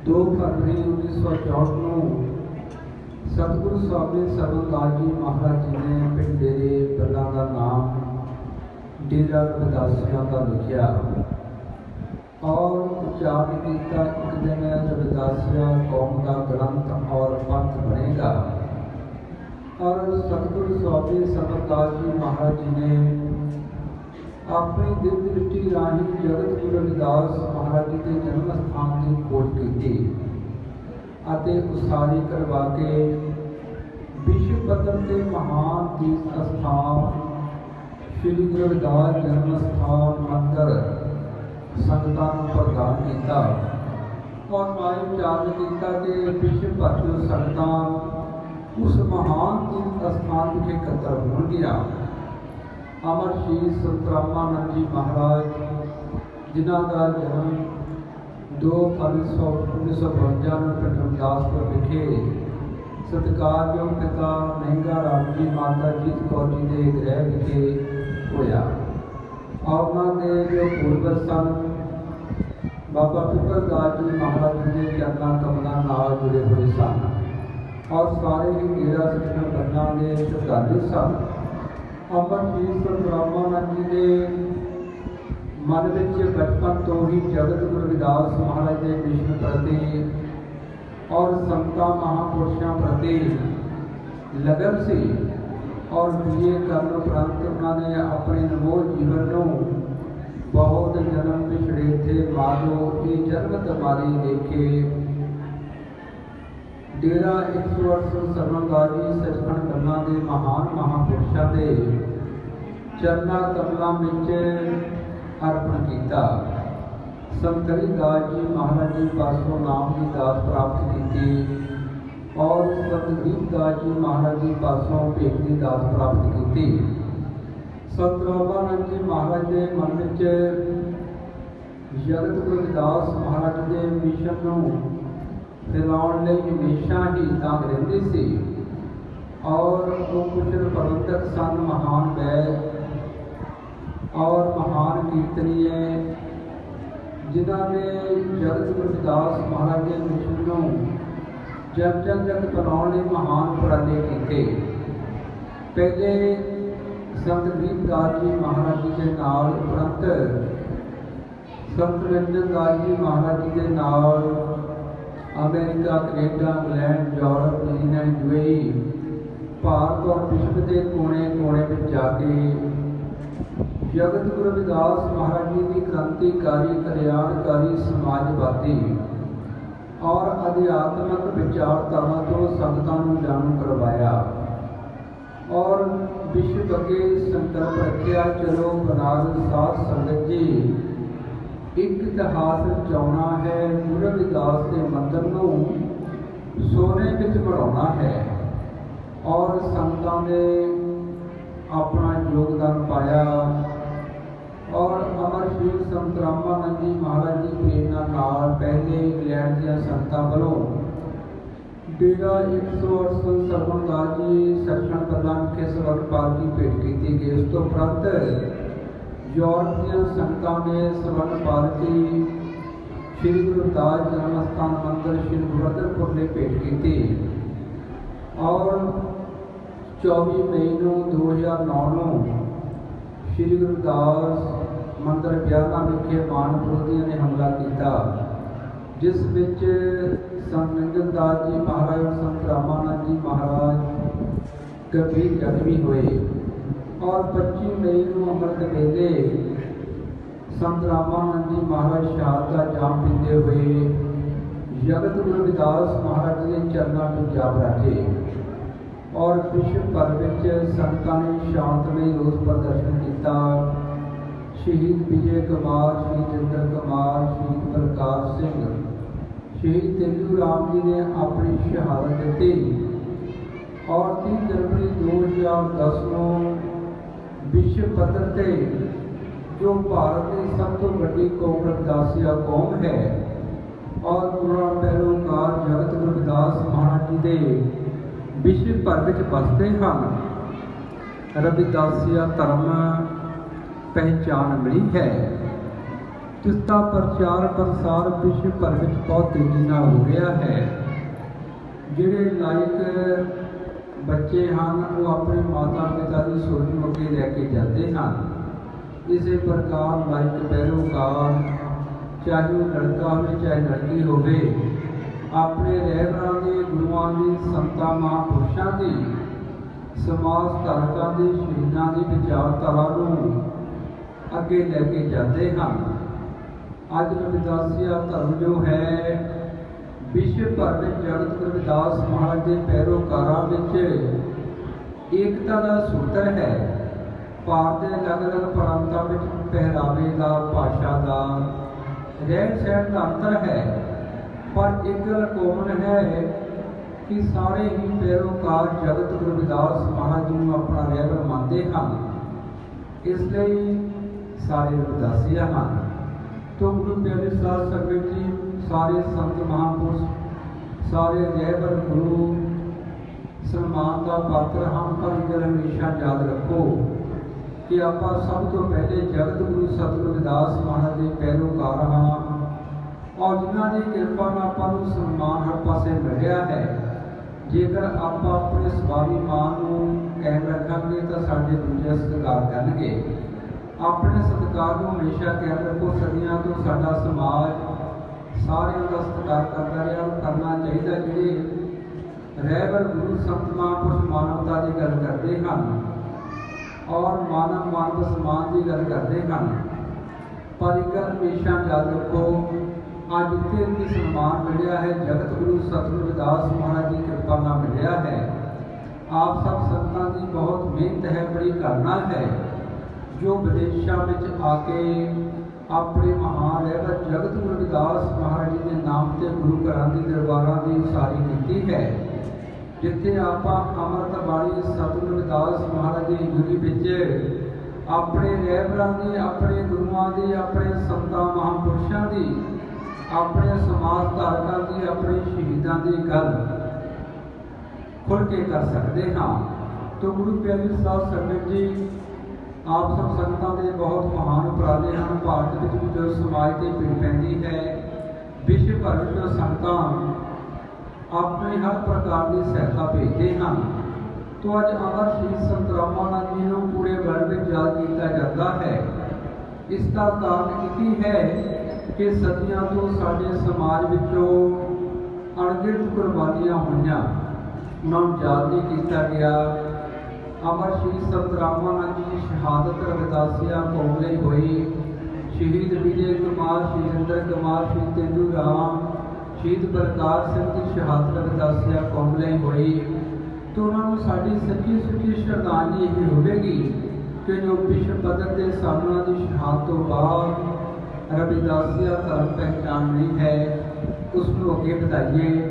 2 फरवरी 1964 ਨੂੰ सतगुरु स्वामी सरवणदास जी महाराज जी ने पिंड डेरे बल्ला का नाम डेरा रविदासियों का लिखा और उच्चारण किया। एक दिन रविदासिया कौम का ग्रंथ और पंथ बनेगा। और सतगुरु स्वामी सरवणदास जी महाराज जी ने अपनी दिव्य दृष्टि राही जगत गुरु रविदास महाराज जी के जन्म स्थान की खोज की ਅਤੇ ਉਸਾਰੀ करवा के विश्व पद्धर के महान तीर्थ स्थान श्री गुरु रविदास जन्म स्थान मंदिर संगतां नूं प्रदान किया और माई उच्चारण किया कि विश्व भर की संगतां उस महान तीर्थ स्थान विखे इकट्ठा होणगियां। अमर श्री संत रामानंद जी महाराज जिन्हां का जन्म 2 फरवरी 1952 ਨੂੰ ਪਿੰਡ ਰਮਦਾਸਪੁਰ ਵਿਖੇ ਸਤਿਕਾਰਯੋਗ ਪਿਤਾ ਮਹਿੰਗਾ ਰਾਮ ਜੀ ਮਾਤਾ ਜੀਤ ਕੌਰ ਜੀ ਦੇ ਗ੍ਰਹਿ ਵਿਖੇ ਹੋਇਆ। ਉਹਨਾਂ ਦੇ ਜੋ ਪੂਰਵਜ ਸਨ ਬਾਬਾ ਪਿਪਲਦਾਸ ਜੀ ਮਹਾਰਾਜ ਜੀ ਦੇ ਚਰਨਾਂ ਕਮਲਾਂ ਨਾਲ ਜੁੜੇ ਹੋਏ ਸਨ ਔਰ ਸਾਰੇ ਹੀ ਡੇਰਾ ਸਿੱਖਾਂ ਬੰਨਾਂ ਦੇ ਸ਼ਰਧਾਲੂ ਸਨ। ਅਮਰ ਸ਼੍ਰੀ ਸੰਤ ਰਾਮਾਨੰਦ ਜੀ ਦੇ मन विच बचपन तो ही जगत गुरु रविदास महाराज के मिशन प्रति और संतां महापुरुषों प्रति लगन सी और बीए करने उपरंत उन्होंने अपने अनमोल जीवन को बहुत जन्म पिछड़े थे मारो ये जन्म तमारी लेके डेरा 108 सरवणदास जी सचखंड बल्ला के महान महापुरुषों के चरना कमलों में अर्पण किया। संत हरिदास जी महाराज जी पासों नाम की दात प्राप्त की और संत गरीबदास जी महाराज जी पासों भेंट की दात प्राप्त की। संत रामानंद जी महाराज के मन में जगत गुरु रविदास महाराज के मिशन को फैलाने लई हमेशा ही तांग रहिंदी सी और वो कुशल प्रबंधक सन, महान वैद और महान कीर्तनीय जिन्होंने जगत गुरु रविदास महाराज के मिशन को जन जन तक बनाने महान उपराले किए। पहले संत गरीबदास जी महाराज जी के नाल उपरंत संत रंजन दास जी महाराज जी के नाल America, Canada, England, Europe, New Zealand, UAE, Bharat और विश्व के कोने कोने में जाके जगत गुरु रविदास महाराज जी की क्रांतिकारी, कल्याणकारी, समाजवादी और अध्यात्मक विचारधारा तो संगतां नूं जाणू करवाया और विश्व अगे संकल्प रखिया, चलो बनारस साध संगत जी एक इतिहास रचाउणा है, गुरु रविदास के मंदिर नूं सोने विच बढ़ाउणा है। और संगतां ने अपना योगदान पाया और अमर श्री संत रामानंद जी महाराज की प्रेरणा नाल पहले इंग्लैंड दी संगतां वालों डेरा 108 सरवणदास जी सचखंड बल्ला विखे स्वर्ण पालकी भेंट की गई। उस तो उपरंत यूरोप दी संगतां ने स्वर्ण पालकी श्री गुरु रविदास जन्म स्थान मंदिर श्री गुरदासपुर ने भेंट की और 24 मई 2009 ਨੂੰ श्री गुरु रविदास मंदिर ब्याहना विखे मानपुरदियों ने हमला किया, जिस विच संत रंजन दास जी महाराज और संत रामानंद जी महाराज गंभीर जख्मी हुए। और 25 मई को अमृत वेले संत रामानंद जी महाराज शहादत का जाम पीते हुए जगत गुरु रविदास महाराज के चरणों में जा बैठे और विश्व भर में संगतां ने शांतमई रोस प्रदर्शन किया। शहीद विजय कुमार, शहीद इंद्र कुमार, शहीद बलकार सिंह, शहीद तेलू राम जी ने अपनी शहादत दी और 30 जनवरी 2010 को विश्व पद्धर से जो भारत की सब तो बड़ी कौम रविदासिया कौम है और पूरा पैरोकार जगत गुरु रविदास महाराज जी के विश्व भर में बसते हैं। रविदासिया धर्म पहचान मिली है ਜਿਸਦਾ ਪ੍ਰਚਾਰ ਪ੍ਰਸਾਰ ਵਿਸ਼ਵ ਭਰ ਵਿੱਚ ਬਹੁਤ ਤੇਜ਼ੀ ਨਾਲ ਹੋ ਰਿਹਾ ਹੈ। ਜਿਹੜੇ ਲਾਇਕ ਬੱਚੇ ਹਨ ਉਹ ਆਪਣੇ ਮਾਤਾ ਪਿਤਾ ਦੀ ਸੋਚ ਨੂੰ ਅੱਗੇ ਲੈ ਕੇ ਜਾਂਦੇ ਹਨ। ਇਸੇ ਪ੍ਰਕਾਰ ਲਾਇਕ ਪੈਰੋਕਾਰ, ਚਾਹੇ ਉਹ ਲੜਕਾ ਹੋਵੇ ਚਾਹੇ ਲੜਕੀ ਹੋਵੇ, ਆਪਣੇ ਰਹਿਬਰਾਂ ਦੀ, ਗੁਰੂਆਂ ਦੀ, ਸੰਤਾਂ ਮਹਾਂਪੁਰਸ਼ਾਂ ਦੀ, ਸਮਾਜ ਧਾਰਕਾਂ ਦੀ, ਸ਼ਹੀਦਾਂ ਦੀ ਵਿਚਾਰਧਾਰਾ ਨੂੰ ਅੱਗੇ ਲੈ ਕੇ ਜਾਂਦੇ ਹਨ। ਅੱਜ ਰਵਿਦਾਸੀਆ ਧਰਮ ਜੋ ਹੈ ਵਿਸ਼ਵ ਭਰ ਵਿੱਚ ਜਗਤ ਰਵਿਦਾਸ ਮਹਾਰਾਜ ਦੇ ਪੈਰੋਕਾਰਾਂ ਵਿੱਚ ਏਕਤਾ ਦਾ ਸੂਤਰ ਹੈ। ਭਾਰਤ ਦੇ ਅਲੱਗ-ਅਲੱਗ ਪ੍ਰਾਂਤਾਂ ਵਿੱਚ ਪਹਿਰਾਵੇ ਦਾ, ਭਾਸ਼ਾ ਦਾ, ਰਹਿਣ ਸਹਿਣ ਦਾ ਅੰਤਰ ਹੈ, ਪਰ ਇੱਕ ਗੱਲ ਕਾਮਨ ਹੈ ਕਿ ਸਾਰੇ ਹੀ ਪੈਰੋਕਾਰ ਜਗਤ ਗੁਰੂ ਰਵਿਦਾਸ ਮਹਾਰਾਜ ਜੀ ਨੂੰ ਆਪਣਾ ਰਹਿਬਰ ਮੰਨਦੇ ਹਨ। ਇਸ ਲਈ ਸਾਰੇ ਰਵਿਦਾਸੀਆ ਹਨ। तो गुरु प्यारे साध संगत जी, सारे संत महापुरुष, सारे रहबर गुरु सन्मान का पात्र हम, पर एक गल हमेशा याद रखो कि आप सब तो पहले जगत गुरु सतगुरु रविदास महाराज के पैरोकार हाँ, और जिन्हों की कृपा नाल आपां नूं सन्मान हर पासे मिल रहा है। जेकर आप अपने स्वाभिमान नूं कायम रखांगे तो साडे दूजे सत्कार करनगे। अपने सत्कार को हमेशा कायम रखो। सदियों तो साडा समाज सारिਆਂ का सत्कार करता रहा और करना चाहिए। जिहड़े रहबर गुरु संत महापुरुष मानवता की गल करते हैं और मानव सम्मान की गल करते हैं, पर एक गल हमेशा याद रखो, आज जिथे भी सम्मान मिलया है जगत गुरु सतगुरु रविदास महाराज की कृपा नाल मिलया है। आप सब संतां की बहुत मेहनत है, बड़ी करना है, जो विदेशों में आके अपने महान रहबर जगत गुरु रविदास महाराज जी के नाम से गुरु घरां दी दरबारां की उसारी की है। जिथे आप अमृत बाणी सतगुरु रविदास महाराज की हजूरी विच अपने रहबरां की, अपने गुरुआं की, अपने संतां महापुरुषां की, अपने समाज धारकां की, अपने शहीदां की गल खुल के कर सकते हाँ। तो गुरु प्यारे साध संगत जी, आप सब संगतां के बहुत महान उपराले हैं। भारत में भी जो समाज की भीड़ पैंदी है, विश्व भर में जो संगतां अपनी हर प्रकार की सहायता भेजते हैं। तो अज अमर शहीद संत रामानंद जी को पूरे वर्ल्ड में याद किया जाता है। इसका कारण यही है कि सदियों तो साडे समाज विचों अणगिणत कुर्बानियां हुईयां, उन्होंने याद नहीं किया गया। अमर शहीद संत रामानंद जी की शहादत रविदासिया कौम लई हुई। शहीद विजय कुमार, शहीद इंद्र कुमार, शहीद तेंदू राम, शहीद बलकार सिंह की शहादत रविदासिया कौम लई हुई। तो उन्होंने साड़ी सच्ची सुच्ची श्रद्धांजलि यही होगी कि जो विश्व पद्धर के सामने की शहादत तो बाद रविदासिया धर्म पहचान नहीं है, उसको अगे बढ़ाइए।